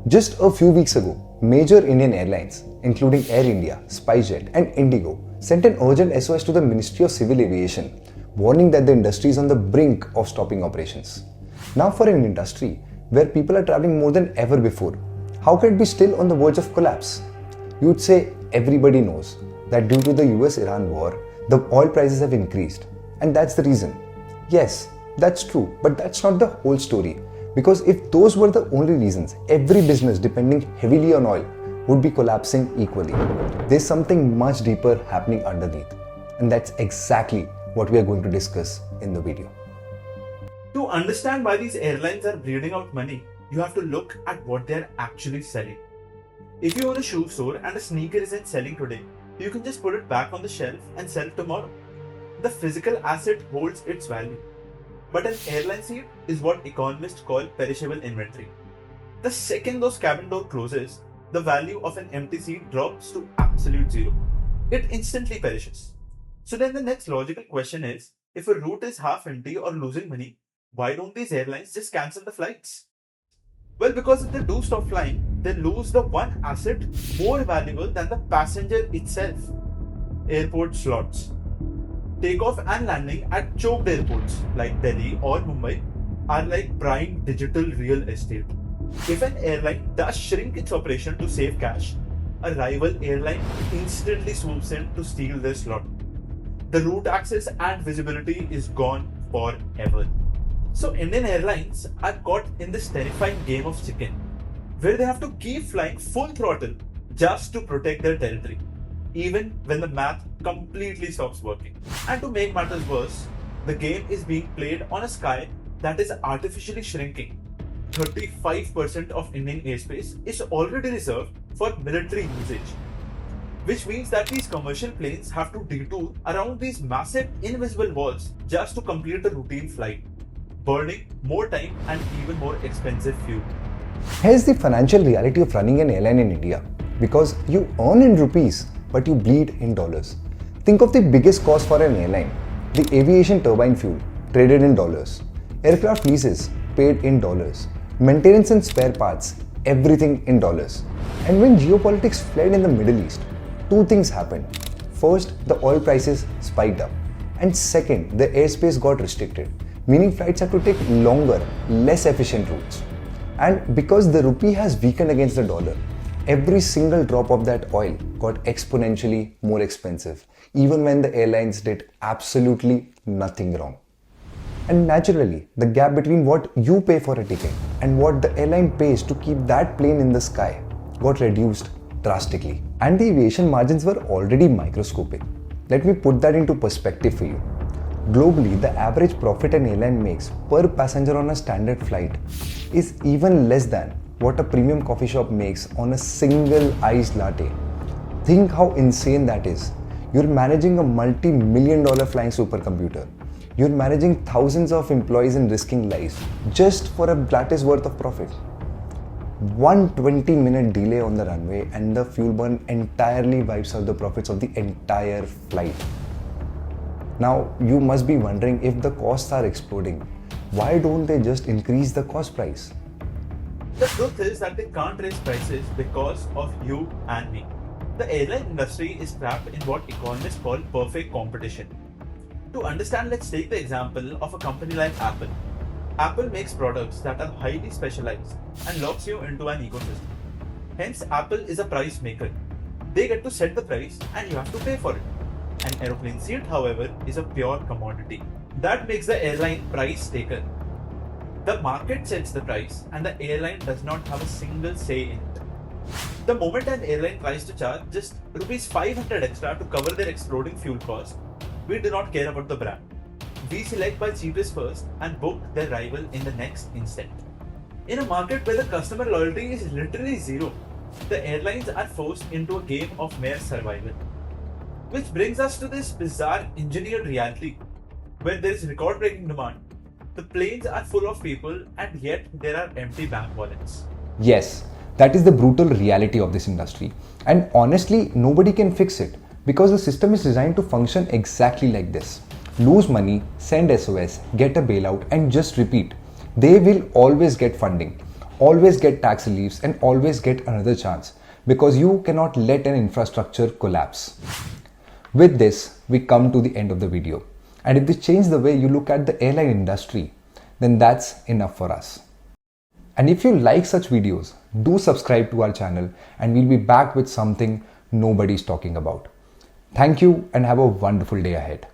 Just a few weeks ago, major Indian airlines, including Air India, SpiceJet, and Indigo, sent an urgent SOS to the Ministry of Civil Aviation, warning that the industry is on the brink of stopping operations. Now, for an industry where people are traveling more than ever before, how can it be still on the verge of collapse? You would say everybody knows that due to the US-Iran war, the oil prices have increased, and that's the reason. Yes, that's true, but that's not the whole story. Because if those were the only reasons, every business depending heavily on oil would be collapsing equally. There's something much deeper happening underneath, and that's exactly what we are going to discuss in the video. To understand why these airlines are bleeding out money, you have to look at what they're actually selling. If you own a shoe store and a sneaker isn't selling today, you can just put it back on the shelf and sell it tomorrow. The physical asset holds its value. But an airline seat is what economists call perishable inventory. The second those cabin door closes, the value of an empty seat drops to absolute zero. It instantly perishes. So then the next logical question is, if a route is half empty or losing money, why don't these airlines just cancel the flights? Well, because if they do stop flying, they lose the one asset more valuable than the passenger itself: airport slots. Takeoff and landing at choked airports like Delhi or Mumbai are like prime digital real estate. If an airline does shrink its operation to save cash, a rival airline instantly swoops in to steal their slot. The route access and visibility is gone forever. So Indian Airlines are caught in this terrifying game of chicken, where they have to keep flying full throttle just to protect their territory, even when the math completely stops working. And to make matters worse, the game is being played on a sky that is artificially shrinking. 35% of Indian airspace is already reserved for military usage, which means that these commercial planes have to detour around these massive invisible walls just to complete a routine flight, burning more time and even more expensive fuel. Here's the financial reality of running an airline in India. Because you earn in rupees, but you bleed in dollars. Think of the biggest cost for an airline: the aviation turbine fuel, traded in dollars; aircraft leases, paid in dollars; maintenance and spare parts, everything in dollars. And when geopolitics fled in the Middle East, two things happened. First, the oil prices spiked up. And second, the airspace got restricted, meaning flights had to take longer, less efficient routes. And because the rupee has weakened against the dollar, every single drop of that oil got exponentially more expensive, even when the airlines did absolutely nothing wrong. And naturally, the gap between what you pay for a ticket and what the airline pays to keep that plane in the sky got reduced drastically. And the aviation margins were already microscopic. Let me put that into perspective for you. Globally, the average profit an airline makes per passenger on a standard flight is even less than what a premium coffee shop makes on a single iced latte. Think how insane that is. You're managing a multi-million-dollar flying supercomputer. You're managing thousands of employees and risking lives just for a latte's worth of profit. One 20-minute delay on the runway and the fuel burn entirely wipes out the profits of the entire flight. Now, you must be wondering, if the costs are exploding, why don't they just increase the cost price? The truth is that they can't raise prices because of you and me. The airline industry is trapped in what economists call perfect competition. To understand, let's take the example of a company like Apple. Apple makes products that are highly specialized and locks you into an ecosystem. Hence, Apple is a price maker. They get to set the price and you have to pay for it. An aeroplane seat, however, is a pure commodity. That makes the airline price taker. The market sets the price and the airline does not have a single say in it. The moment an airline tries to charge just rupees 500 extra to cover their exploding fuel cost, we do not care about the brand. We select by cheapest first and book their rival in the next instant. In a market where the customer loyalty is literally zero, the airlines are forced into a game of mere survival. Which brings us to this bizarre engineered reality, where there is record-breaking demand. The planes are full of people and yet there are empty bank wallets. Yes, that is the brutal reality of this industry. And honestly, nobody can fix it because the system is designed to function exactly like this. Lose money, send SOS, get a bailout and just repeat. They will always get funding. always get tax reliefs and always get another chance because you cannot let an infrastructure collapse. With this, we come to the end of the video. And if this changes the way you look at the airline industry, then that's enough for us. And if you like such videos, do subscribe to our channel and we'll be back with something nobody's talking about. Thank you and have a wonderful day ahead.